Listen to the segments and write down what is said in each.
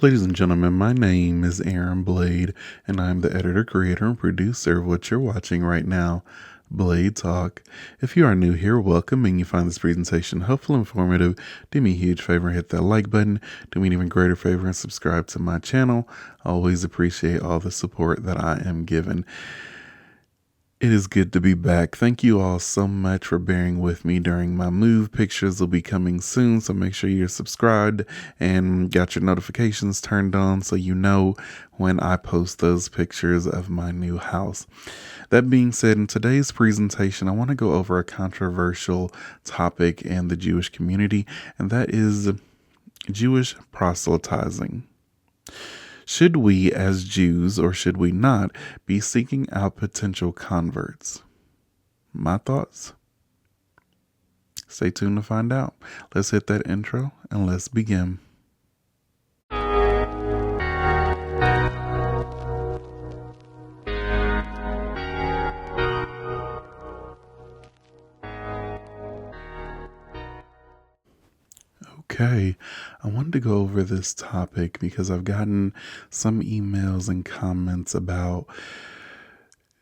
Ladies and gentlemen, my name is Aaron Blade, and I'm the editor, creator, and producer of what you're watching right now, Blade Talk. If you are new here, welcome, and you find this presentation helpful and informative, do me a huge favor and hit that like button. Do me an even greater favor and subscribe to my channel. I always appreciate all the support that I am given. It is good to be back. Thank you all so much for bearing with me during my move. Pictures will be coming soon, so make sure you're subscribed and got your notifications turned on so you know when I post those pictures of my new house. That being said, in today's presentation, I want to go over a controversial topic in the Jewish community, and that is Jewish proselytizing. Should we, as Jews, or should we not, be seeking out potential converts? My thoughts? Stay tuned to find out. Let's hit that intro and let's begin. Okay, I wanted to go over this topic because I've gotten some emails and comments about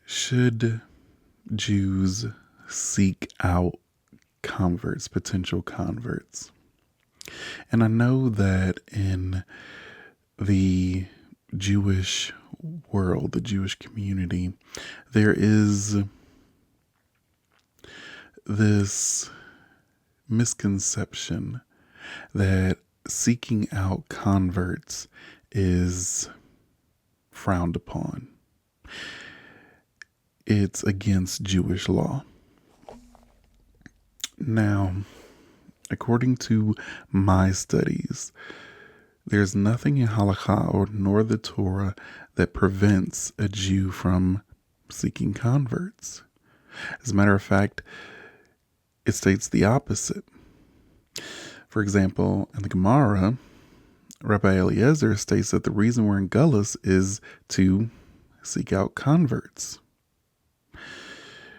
should Jews seek out converts, potential converts. And I know that in the Jewish world, the Jewish community, there is this misconception that seeking out converts is frowned upon. It's against Jewish law. Now, according to my studies, there's nothing in Halakha or nor the Torah that prevents a Jew from seeking converts. As a matter of fact, it states the opposite. For example, in the Gemara, Rabbi Eliezer states that the reason we're in Gullus is to seek out converts.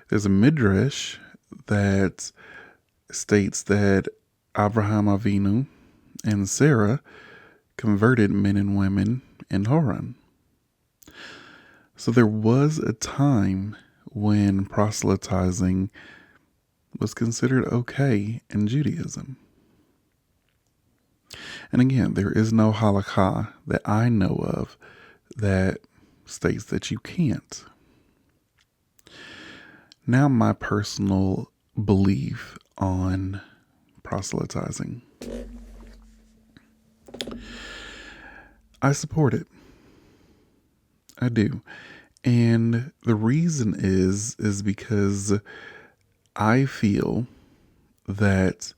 There's a midrash that states that Abraham Avinu and Sarah converted men and women in Haran. So there was a time when proselytizing was considered okay in Judaism. And again, there is no halakha that I know of that states that you can't. Now, my personal belief on proselytizing. I support it. I do. And the reason is because I feel that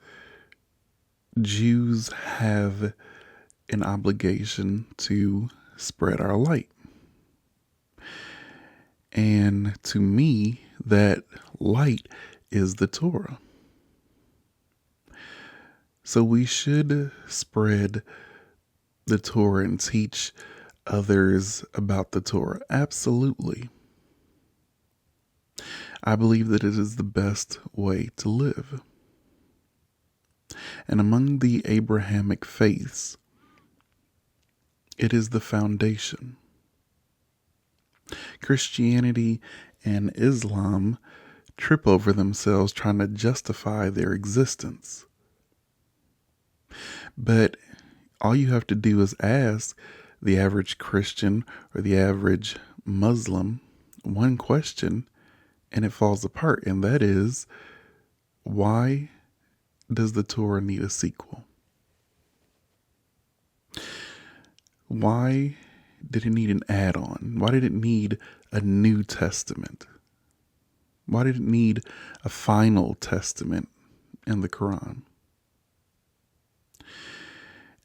Jews have an obligation to spread our light. And to me, that light is the Torah. So we should spread the Torah and teach others about the Torah. Absolutely. I believe that it is the best way to live. And among the Abrahamic faiths, it is the foundation. Christianity and Islam trip over themselves trying to justify their existence. But all you have to do is ask the average Christian or the average Muslim one question and it falls apart. And that is, why does the Torah need a sequel? Why did it need an add-on? Why did it need a New Testament? Why did it need a final testament in the Quran?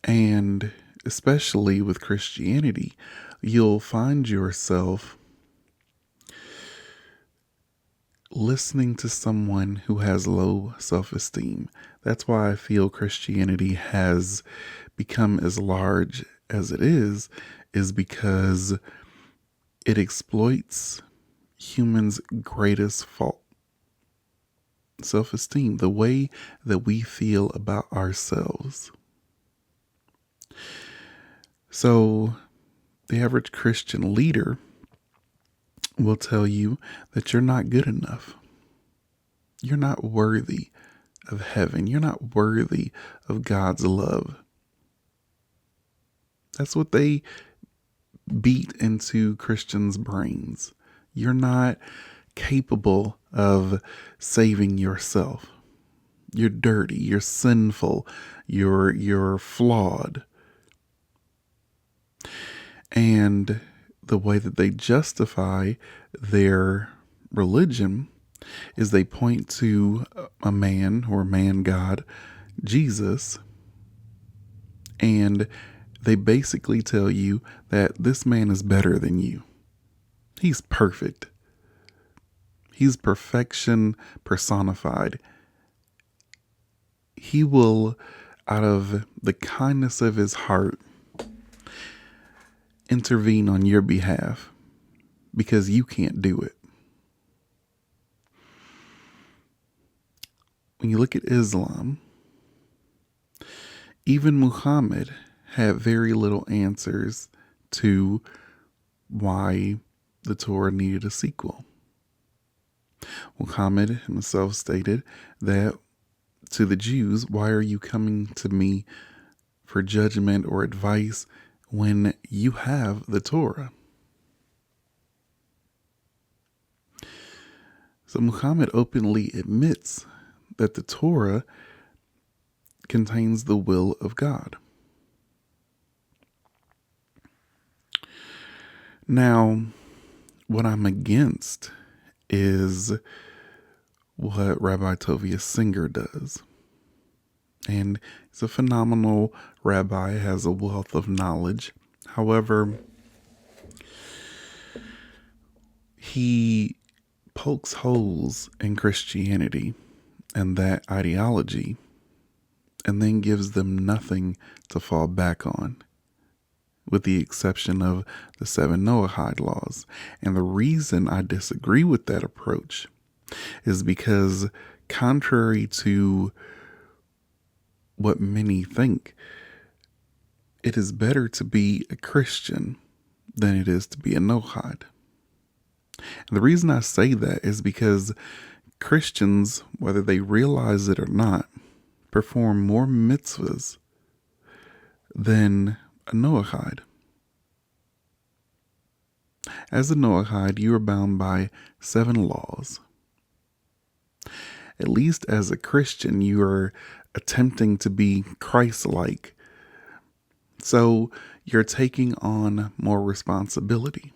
And especially with Christianity, you'll find yourself listening to someone who has low self-esteem. That's why I feel Christianity has become as large as it is because it exploits humans' greatest fault. Self-esteem, the way that we feel about ourselves. So the average Christian leader will tell you that you're not good enough. You're not worthy of heaven. You're not worthy of God's love. That's what they beat into Christians' brains. You're not capable of saving yourself. You're dirty, you're sinful, you're flawed. And the way that they justify their religion is they point to a man or man God, Jesus, and they basically tell you that this man is better than you. He's perfect. He's perfection personified. He will, out of the kindness of his heart, intervene on your behalf because you can't do it. When you look at Islam, even Muhammad had very little answers to why the Torah needed a sequel. Muhammad himself stated that to the Jews, why are you coming to me for judgment or advice when you have the Torah? So Muhammad openly admits that the Torah contains the will of God. Now, what I'm against is what Rabbi Tovia Singer does. And he's a phenomenal rabbi, has a wealth of knowledge. However, he pokes holes in Christianity and that ideology and then gives them nothing to fall back on, with the exception of the 7 Noahide laws. And the reason I disagree with that approach is because, contrary to what many think, it is better to be a Christian than it is to be a Noahide. And the reason I say that is because Christians, whether they realize it or not, perform more mitzvahs than a Noahide. As a Noahide, you are bound by 7 laws. At least as a Christian, you are attempting to be Christ-like. So you're taking on more responsibility.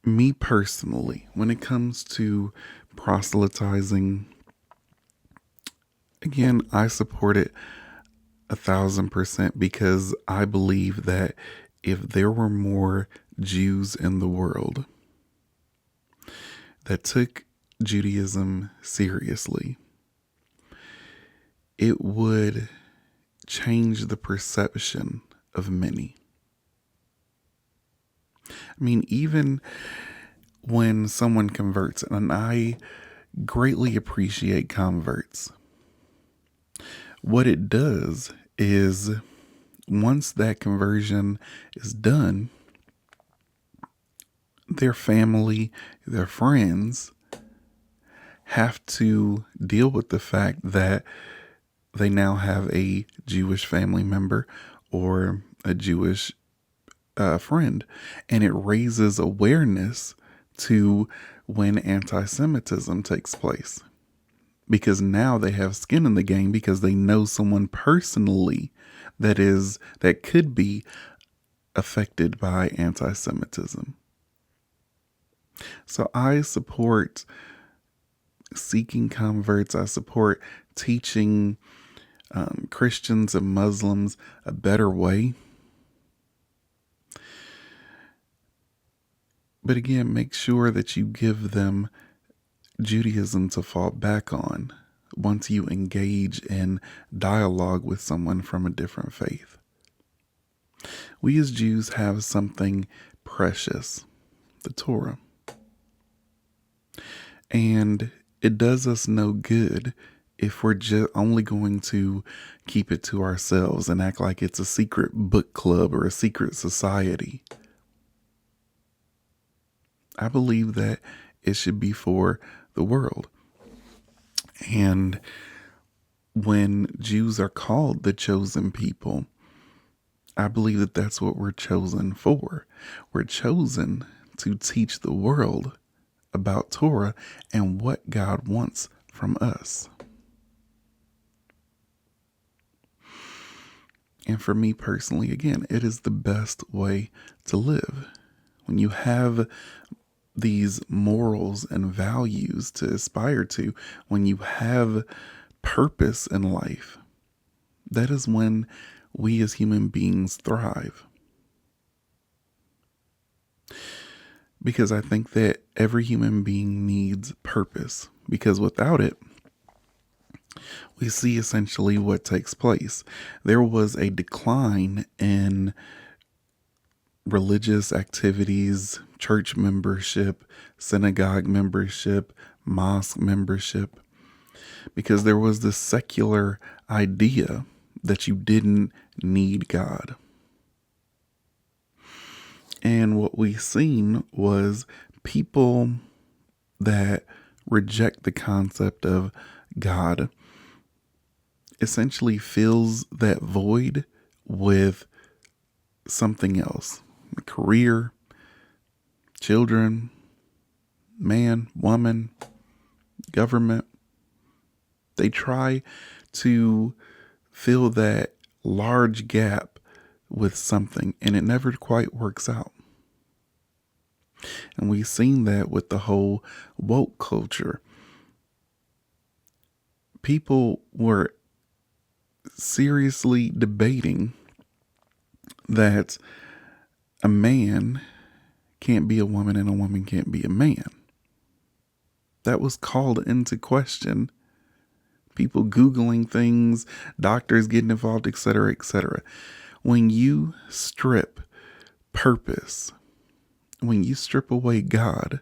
Me personally, when it comes to proselytizing, again, I support it 1,000% because I believe that if there were more Jews in the world that took Judaism seriously, it would change the perception of many. I mean, even when someone converts, and I greatly appreciate converts, what it does is, once that conversion is done, their family, their friends have to deal with the fact that they now have a Jewish family member or a Jewish friend, and it raises awareness to when anti-Semitism takes place, because now they have skin in the game because they know someone personally that could be affected by anti-Semitism. So I support seeking converts. I support teaching Christians and Muslims a better way. But again, make sure that you give them Judaism to fall back on once you engage in dialogue with someone from a different faith. We as Jews have something precious, the Torah. And it does us no good if we're just only going to keep it to ourselves and act like it's a secret book club or a secret society. I believe that it should be for the world. And when Jews are called the chosen people, I believe that that's what we're chosen for. We're chosen to teach the world about Torah and what God wants from us. And for me personally, again, it is the best way to live. When you have these morals and values to aspire to, when you have purpose in life, that is when we as human beings thrive. Because I think that every human being needs purpose, because without it, we see essentially what takes place. There was a decline in religious activities, church membership, synagogue membership, mosque membership, because there was this secular idea that you didn't need God. And what we seen was people that reject the concept of God essentially fills that void with something else. A career, children, man, woman, government. They try to fill that large gap with something, and it never quite works out. And we've seen that with the whole woke culture. People were seriously debating that a man can't be a woman and a woman can't be a man. That was called into question. People Googling things, doctors getting involved, etc., etc. When you strip purpose, when you strip away God,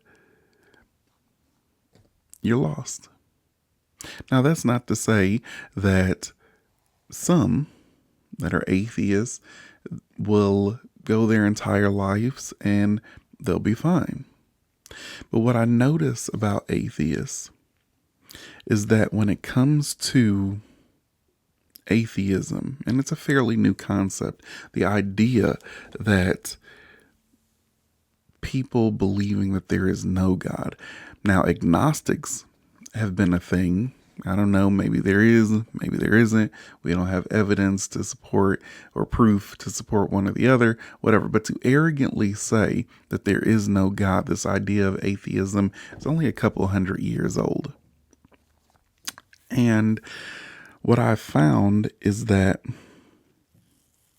you're lost. Now, that's not to say that some that are atheists will go their entire lives and they'll be fine. But what I notice about atheists is that when it comes to atheism, and it's a fairly new concept, the idea that people believing that there is no God. Now, agnostics have been a thing. I don't know, maybe there is, maybe there isn't. We don't have evidence to support or proof to support one or the other, whatever. But to arrogantly say that there is no God, this idea of atheism, is only a couple hundred years old. And what I found is that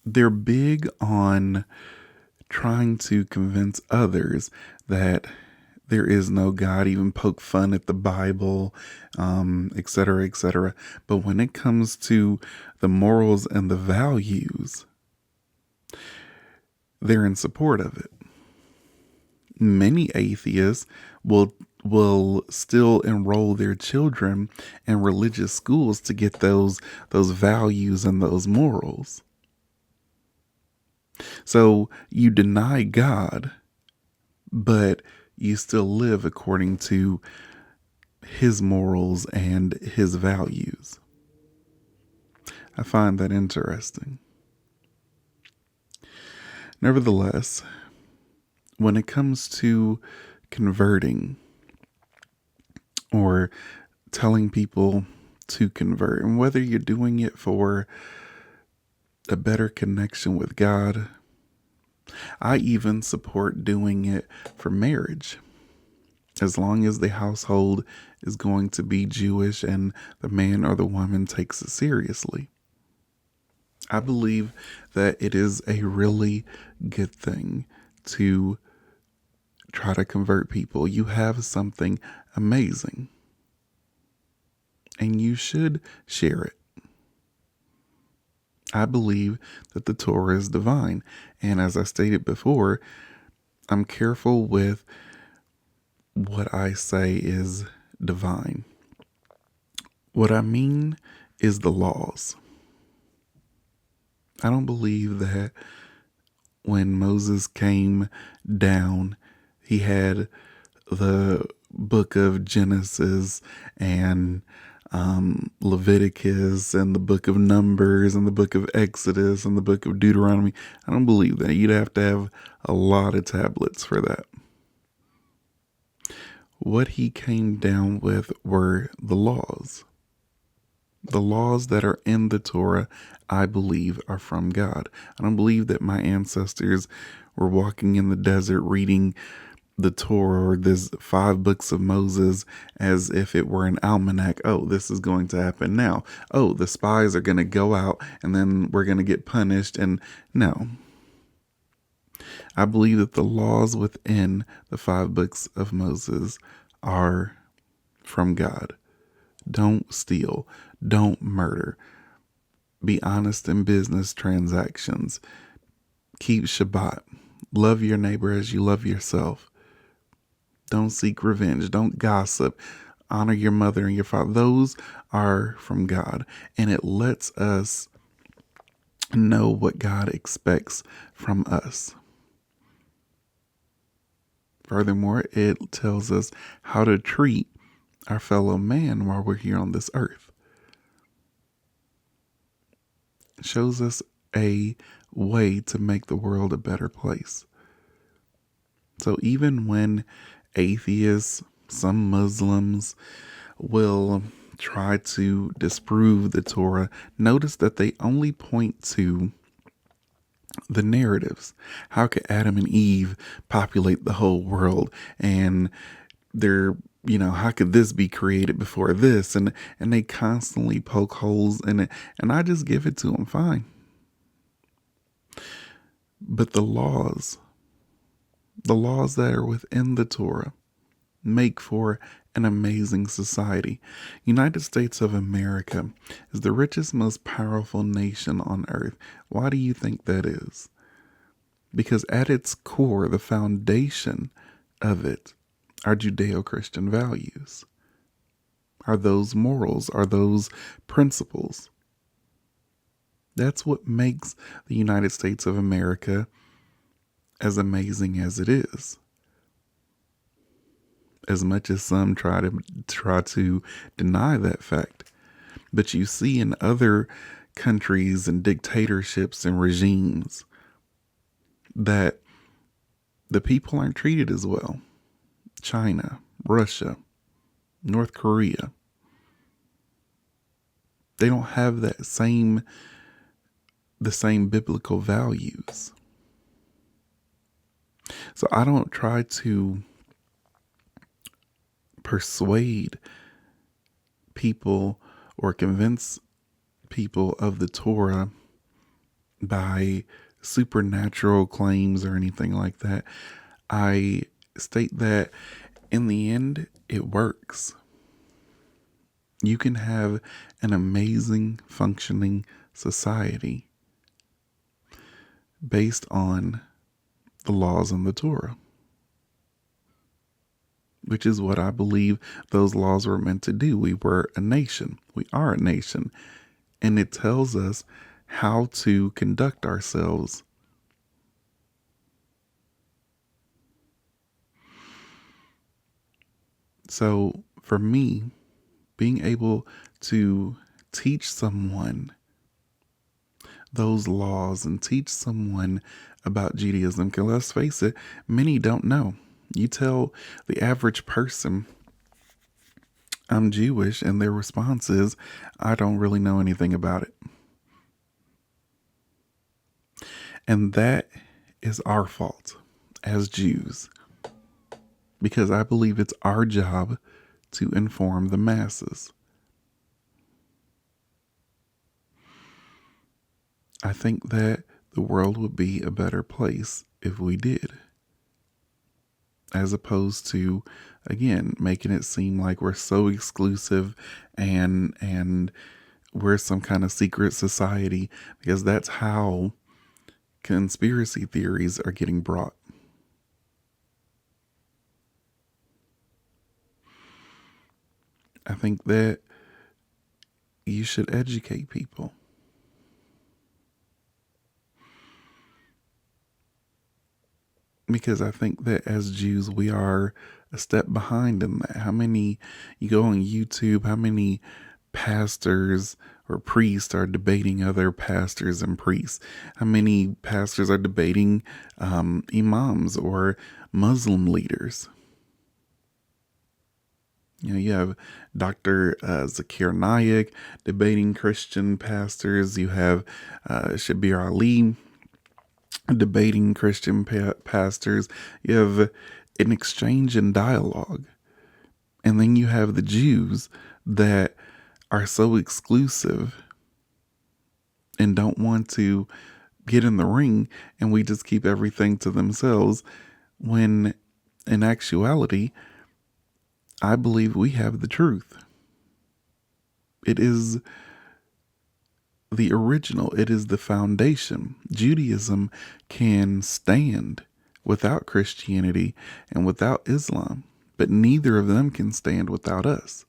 they're big on trying to convince others that there is no God, even poke fun at the Bible, etc., etc. But when it comes to the morals and the values, they're in support of it. Many atheists will still enroll their children in religious schools to get those values and those morals. So you deny God, but you still live according to his morals and his values. I find that interesting. Nevertheless, when it comes to converting or telling people to convert, and whether you're doing it for a better connection with God, I even support doing it for marriage, as long as the household is going to be Jewish and the man or the woman takes it seriously. I believe that it is a really good thing to try to convert people. You have something amazing, and you should share it. I believe that the Torah is divine. And as I stated before, I'm careful with what I say is divine. What I mean is the laws. I don't believe that when Moses came down, he had the book of Genesis and Leviticus and the book of Numbers and the book of Exodus and the book of Deuteronomy. I don't believe that. You'd have to have a lot of tablets for that. What he came down with were the laws. The laws that are in the Torah, I believe, are from God. I don't believe that my ancestors were walking in the desert reading the Torah or this 5 books of Moses as if it were an almanac. Oh, this is going to happen now. Oh, the spies are going to go out and then we're going to get punished. And no. I believe that the laws within the 5 books of Moses are from God. Don't steal. Don't murder. Be honest in business transactions. Keep Shabbat. Love your neighbor as you love yourself. Don't seek revenge. Don't gossip. Honor your mother and your father. Those are from God. And it lets us know what God expects from us. Furthermore, it tells us how to treat our fellow man while we're here on this earth. It shows us a way to make the world a better place. So even when atheists, some Muslims will try to disprove the Torah, notice that they only point to the narratives. How could Adam and Eve populate the whole world? And they're, how could this be created before this? And they constantly poke holes in it. And I just give it to them, fine. But the laws that are within the Torah make for an amazing society. United States of America is the richest, most powerful nation on earth. Why do you think that is? Because at its core, the foundation of it are Judeo-Christian values. Are those morals? Are those principles? That's what makes the United States of America as amazing as it is. As much as some try to deny that fact. But you see in other countries and dictatorships and regimes that the people aren't treated as well. China, Russia, North Korea. They don't have the same biblical values. So I don't try to persuade people or convince people of the Torah by supernatural claims or anything like that. I state that in the end, it works. You can have an amazing functioning society based on the laws in the Torah, which is what I believe those laws were meant to do. We were a nation. We are a nation. And it tells us how to conduct ourselves. So for me, being able to teach someone those laws and teach someone about Judaism, because let's face it, many don't know. You tell the average person, I'm Jewish, and their response is, I don't really know anything about it. And that is our fault as Jews, because I believe it's our job to inform the masses. I think that the world would be a better place if we did. As opposed to, again, making it seem like we're so exclusive and we're some kind of secret society, because that's how conspiracy theories are getting brought. I think that you should educate people. Because I think that as Jews, we are a step behind in that. You go on YouTube, how many pastors or priests are debating other pastors and priests? How many pastors are debating imams or Muslim leaders? You have Dr. Zakir Naik debating Christian pastors. You have Shabir Ali debating Christian pastors. You have an exchange and dialogue. And then you have the Jews that are so exclusive and don't want to get in the ring, and we just keep everything to themselves, when in actuality, I believe we have the truth. It is the original. It is the foundation. Judaism can stand without Christianity and without Islam, but neither of them can stand without us.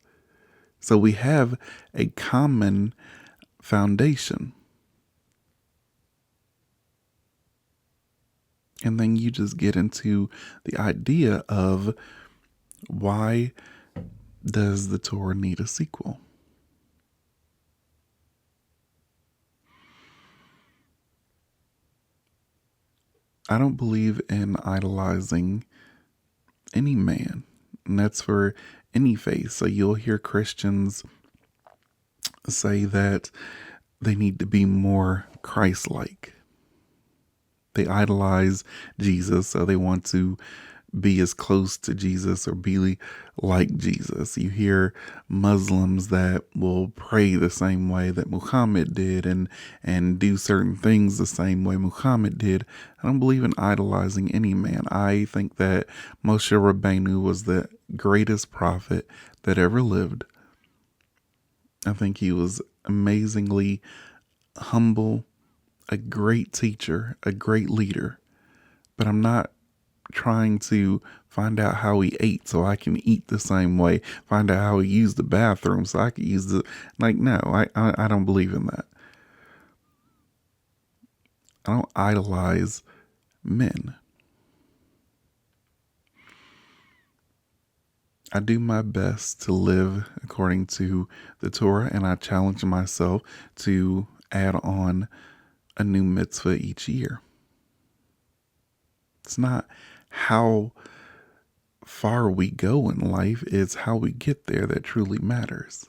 So we have a common foundation. And then you just get into the idea of, why does the Torah need a sequel? I don't believe in idolizing any man, and that's for any faith. So you'll hear Christians say that they need to be more Christ-like. They idolize Jesus, so they want to be as close to Jesus or be like Jesus. You hear Muslims that will pray the same way that Muhammad did and do certain things the same way Muhammad did. I don't believe in idolizing any man. I think that Moshe Rabbeinu was the greatest prophet that ever lived. I think he was amazingly humble, a great teacher, a great leader. But I'm not trying to find out how he ate so I can eat the same way, find out how he used the bathroom so I can use no, I don't believe in that. I don't idolize men. I do my best to live according to the Torah, and I challenge myself to add on a new mitzvah each year. It's not how far we go in life, it's how we get there that truly matters.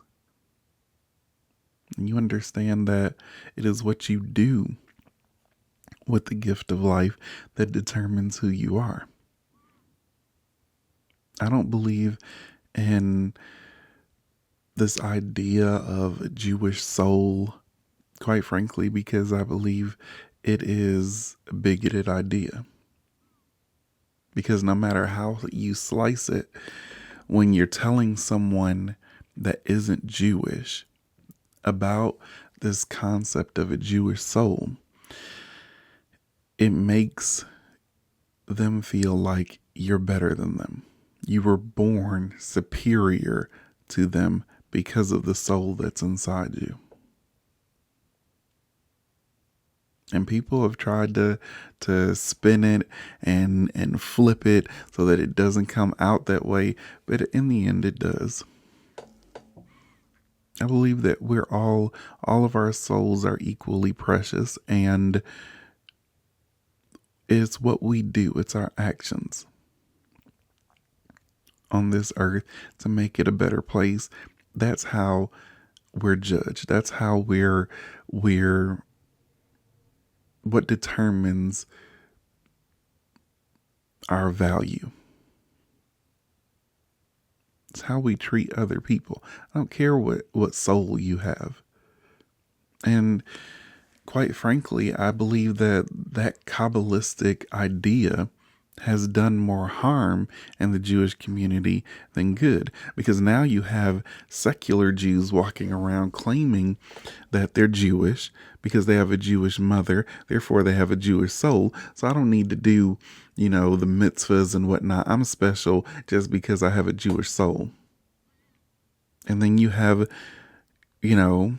And you understand that it is what you do with the gift of life that determines who you are. I don't believe in this idea of a Jewish soul, quite frankly, because I believe it is a bigoted idea. Because no matter how you slice it, when you're telling someone that isn't Jewish about this concept of a Jewish soul, it makes them feel like you're better than them. You were born superior to them because of the soul that's inside you. And people have tried to spin it and flip it so that it doesn't come out that way, but in the end it does. I believe that all of our souls are equally precious, and it's what we do, it's our actions on this earth to make it a better place. That's how we're judged. That's how we're what determines our value. It's how we treat other people. I don't care what soul you have. And quite frankly, I believe that Kabbalistic idea has done more harm in the Jewish community than good, because now you have secular Jews walking around claiming that they're Jewish because they have a Jewish mother, therefore they have a Jewish soul. So I don't need to do, the mitzvahs and whatnot. I'm special just because I have a Jewish soul. And then you have you know,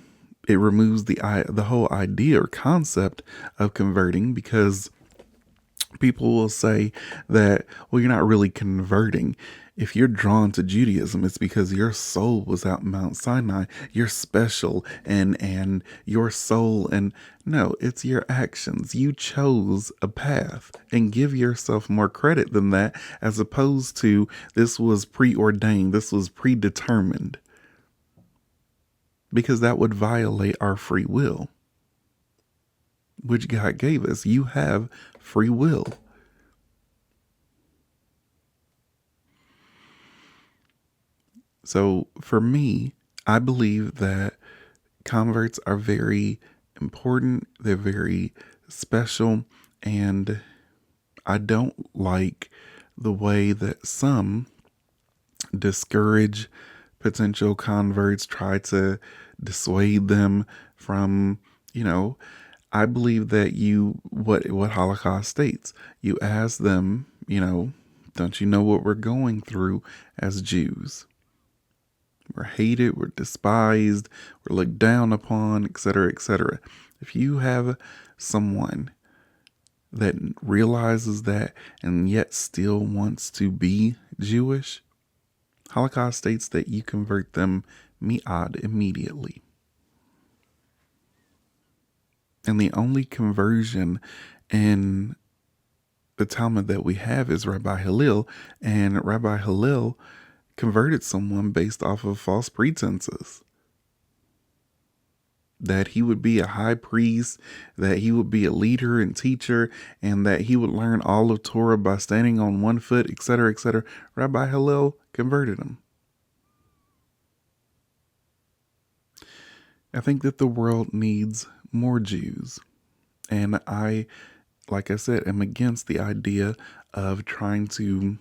it removes the whole idea or concept of converting, because people will say that, well, you're not really converting. If you're drawn to Judaism, it's because your soul was out Mount Sinai. You're special, and your soul, and no, it's your actions. You chose a path, and give yourself more credit than that, as opposed to this was preordained, this was predetermined, because that would violate our free will, which God gave us. You have free will. So for me, I believe that converts are very important. They're very special. And I don't like the way that some discourage potential converts, try to dissuade them from, I believe that what Holocaust states, you ask them, don't you know what we're going through as Jews? We're hated, we're despised, we're looked down upon, etc., etc. If you have someone that realizes that and yet still wants to be Jewish, Holocaust states that you convert them mi'ad, immediately. And the only conversion in the Talmud that we have is Rabbi Hillel, and Rabbi Hillel converted someone based off of false pretenses. That he would be a high priest, that he would be a leader and teacher, and that he would learn all of Torah by standing on one foot, etc., etc. Rabbi Hillel converted him. I think that the world needs more Jews. And I, like I said, am against the idea of trying to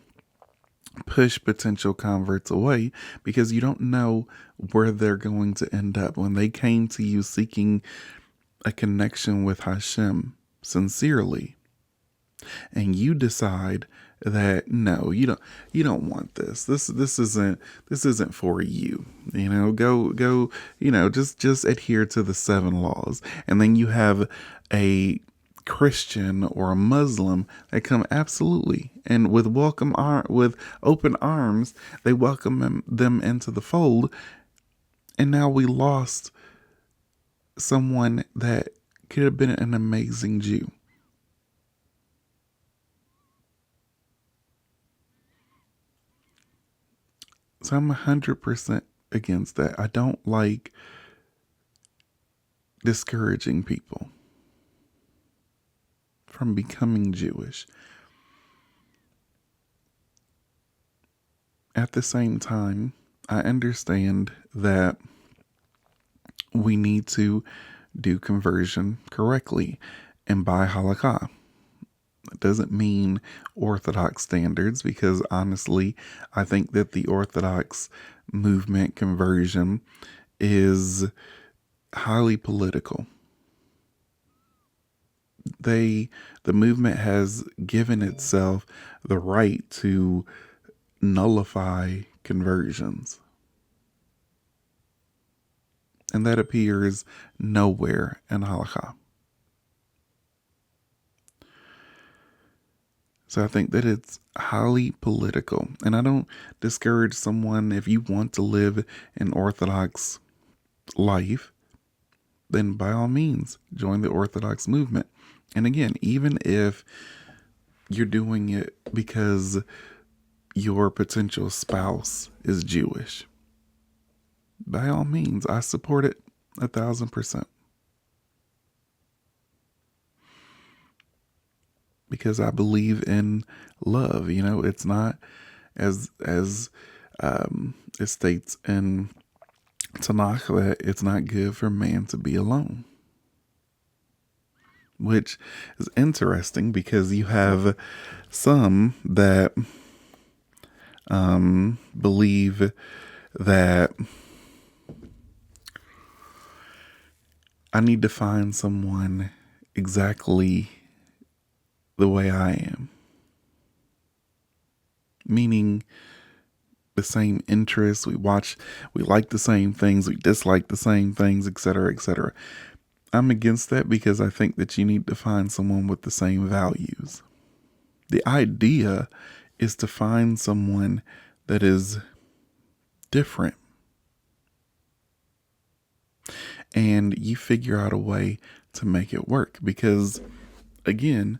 push potential converts away, because you don't know where they're going to end up. When they came to you seeking a connection with Hashem sincerely, and you decide that no, you don't want this. This isn't for you. Go. Just adhere to the 7 laws, and then you have a Christian or a Muslim that come absolutely and with with open arms, they welcome them into the fold, and now we lost someone that could have been an amazing Jew. So I'm 100% against that. I don't like discouraging people from becoming Jewish. At the same time, I understand that we need to do conversion correctly and by halakha. It doesn't mean Orthodox standards, because honestly, I think that the Orthodox movement conversion is highly political. The movement has given itself the right to nullify conversions. And that appears nowhere in halakha. So I think that it's highly political. And I don't discourage someone, if you want to live an Orthodox life, then by all means, join the Orthodox movement. And again, even if you're doing it because your potential spouse is Jewish, by all means, I support it 1,000%. Because I believe in love. It's not as it states in Tanakh that it's not good for man to be alone. Which is interesting, because you have some that believe that I need to find someone exactly the way I am. Meaning, the same interests, we like the same things, we dislike the same things, etc., etc. I'm against that because I think that you need to find someone with the same values. The idea is to find someone that is different, and you figure out a way to make it work, because again,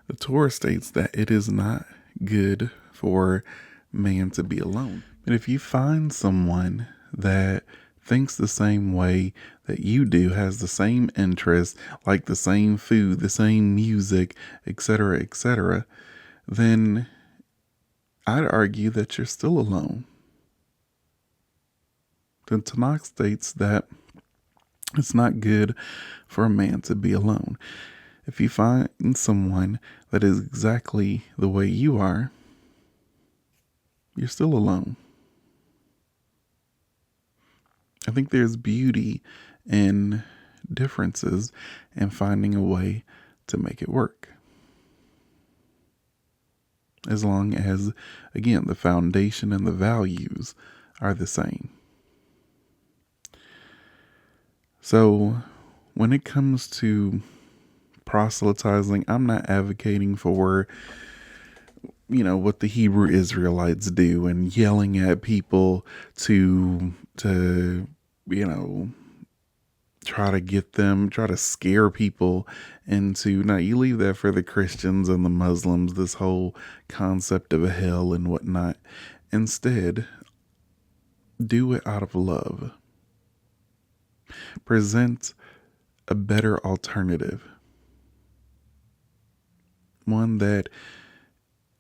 the Torah states that it is not good for man to be alone. But if you find someone that thinks the same way that you do, has the same interests, like the same food, the same music, etc., etc., then I'd argue that you're still alone. The Tanakh states that it's not good for a man to be alone. If you find someone that is exactly the way you are, you're still alone. I think there's beauty in differences and finding a way to make it work. As long as, again, the foundation and the values are the same. So when it comes to proselytizing, I'm not advocating for, what the Hebrew Israelites do and yelling at people to try to scare people into, now you leave that for the Christians and the Muslims, this whole concept of a hell and whatnot. Instead, do it out of love. Present a better alternative. One that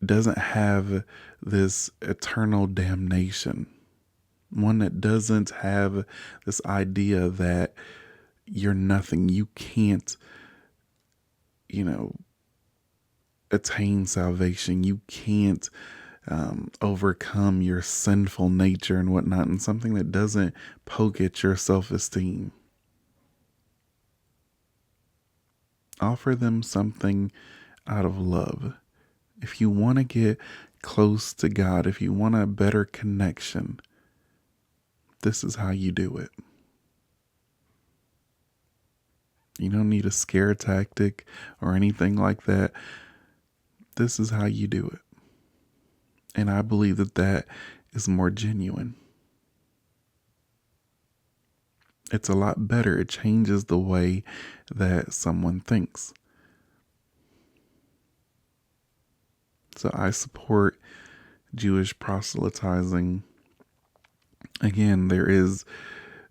doesn't have this eternal damnation. One that doesn't have this idea that you're nothing. You can't, attain salvation. You can't overcome your sinful nature and whatnot, and something that doesn't poke at your self-esteem. Offer them something out of love. If you want to get close to God, if you want a better connection, this is how you do it. You don't need a scare tactic or anything like that. This is how you do it. And I believe that that is more genuine. It's a lot better. It changes the way that someone thinks. So I support Jewish proselytizing. Again, there is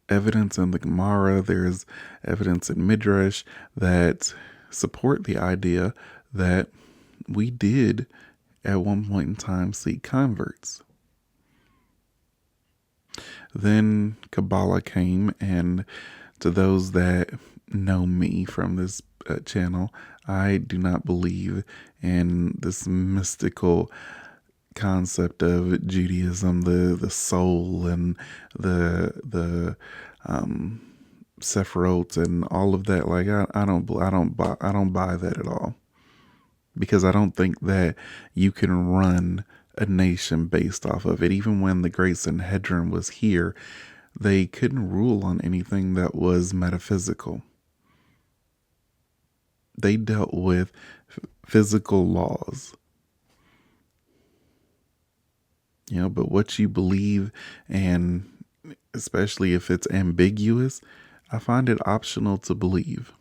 evidence in the Gemara, there is evidence in Midrash that support the idea that we did at one point in time see converts. Then Kabbalah came, and to those that know me from this channel, I do not believe in this mystical concept of Judaism, the soul and the Sephiroth and all of that. Like I don't buy that at all, because I don't think that you can run a nation based off of it. Even when the Great Sanhedrin was here, they couldn't rule on anything that was metaphysical. They dealt with physical laws. But what you believe, and especially if it's ambiguous, I find it optional to believe.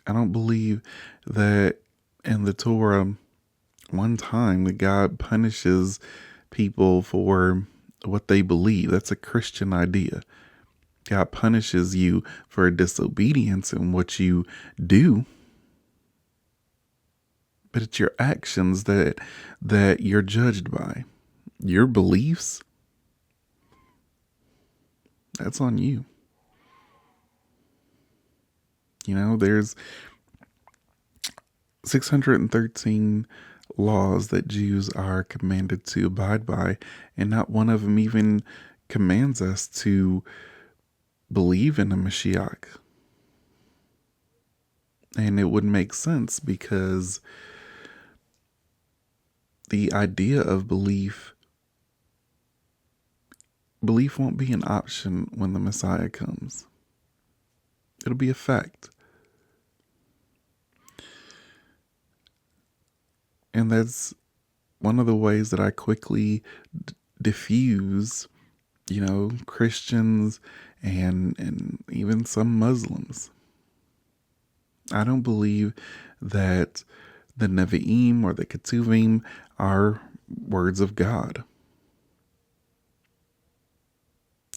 I don't believe that in the Torah, one time that God punishes people for what they believe. That's a Christian idea. God punishes you for disobedience in what you do, but it's your actions that you're judged by. Your beliefs, that's on you. There's 613 laws that Jews are commanded to abide by, and not one of them even commands us to believe in a Mashiach. And it would make sense, because the idea of belief won't be an option when the Messiah comes. It'll be a fact. And that's one of the ways that I quickly diffuse, Christians and even some Muslims. I don't believe that the Nevi'im or the Ketuvim are words of God.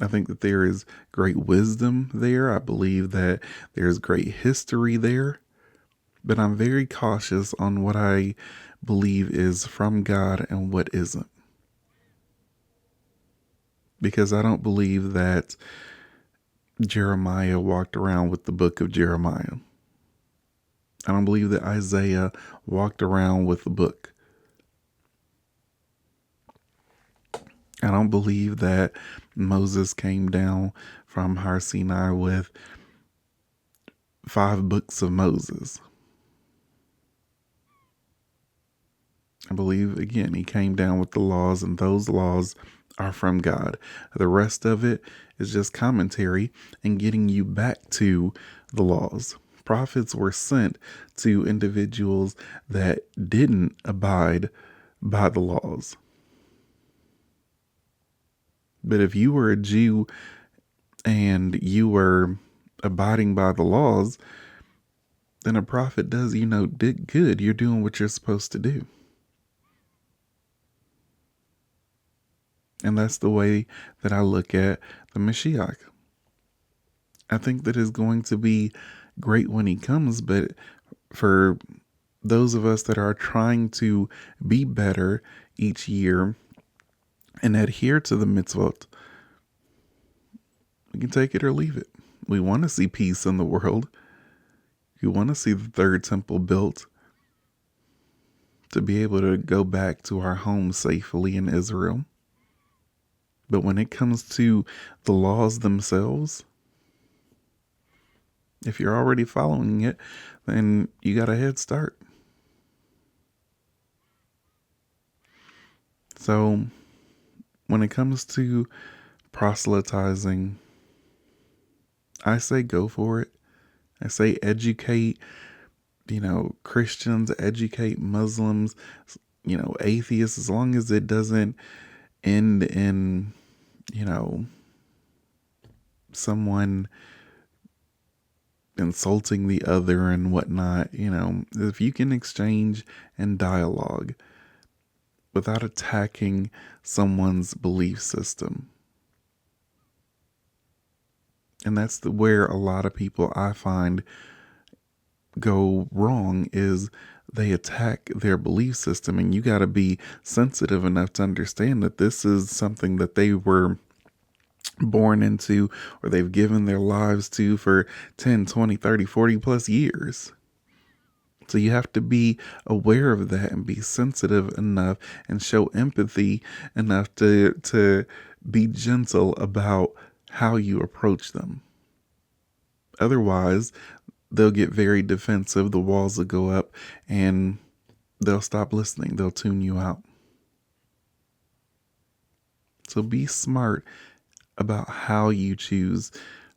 I think that there is great wisdom there. I believe that there's great history there. But I'm very cautious on what I believe is from God and what isn't. Because I don't believe that Jeremiah walked around with the book of Jeremiah. I don't believe that Isaiah walked around with the book. I don't believe that Moses came down from Har Sinai with 5 books of Moses. I believe, again, he came down with the laws, and those laws are from God. The rest of it is just commentary and getting you back to the laws. Prophets were sent to individuals that didn't abide by the laws. But if you were a Jew and you were abiding by the laws, then a prophet does, did good. You're doing what you're supposed to do. And that's the way that I look at the Mashiach. I think that is going to be great when he comes, but for those of us that are trying to be better each year and adhere to the mitzvot, we can take it or leave it. We want to see peace in the world. We want to see the third temple built, to be able to go back to our home safely in Israel. But when it comes to the laws themselves, if you're already following it, then you got a head start. So when it comes to proselytizing, I say go for it. I say educate, Christians, educate Muslims, atheists, as long as it doesn't end in, someone insulting the other and whatnot. If you can exchange and dialogue without attacking someone's belief system. And that's where a lot of people I find go wrong, is they attack their belief system. And you got to be sensitive enough to understand that this is something that they were born into, or they've given their lives to for 10, 20, 30, 40 plus years. So you have to be aware of that and be sensitive enough and show empathy enough to be gentle about how you approach them. Otherwise, they'll get very defensive. The walls will go up and they'll stop listening. They'll tune you out. So be smart about how you choose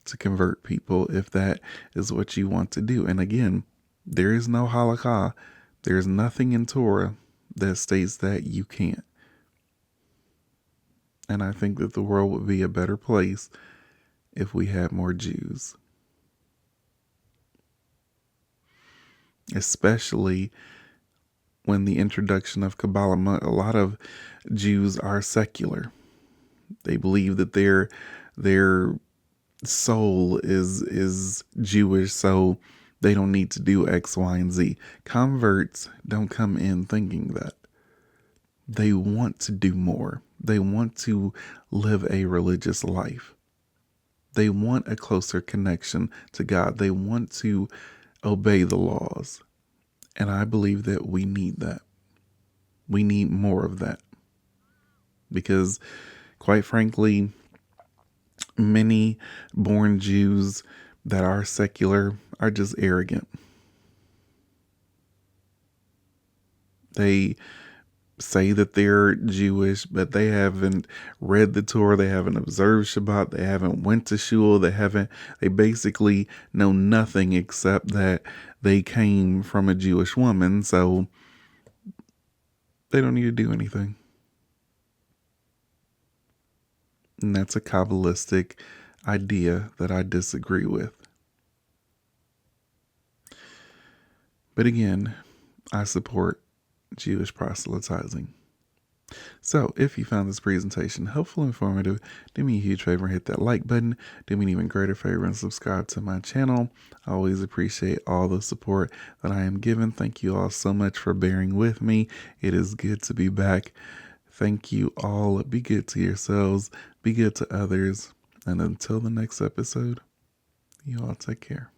to convert people, if that is what you want to do. And again, there is no halakha. There's nothing in Torah that states that you can't. And I think that the world would be a better place if we had more Jews. Especially when the introduction of Kabbalah, a lot of Jews are secular. They believe that their soul is Jewish, so they don't need to do X, Y, and Z. Converts don't come in thinking that. They want to do more. They want to live a religious life. They want a closer connection to God. They want to obey the laws. And I believe that we need that. We need more of that. Because, quite frankly, many born Jews that are secular are just arrogant. They say that they're Jewish, but they haven't read the Torah, they haven't observed Shabbat, they haven't went to shul, they basically know nothing except that they came from a Jewish woman, so they don't need to do anything. And that's a Kabbalistic idea that I disagree with. But again, I support Jewish proselytizing. So, if you found this presentation helpful and informative, do me a huge favor and hit that like button. Do me an even greater favor and subscribe to my channel. I always appreciate all the support that I am given. Thank you all so much for bearing with me. It is good to be back. Thank you all. Be good to yourselves. Be good to others. And until the next episode, you all take care.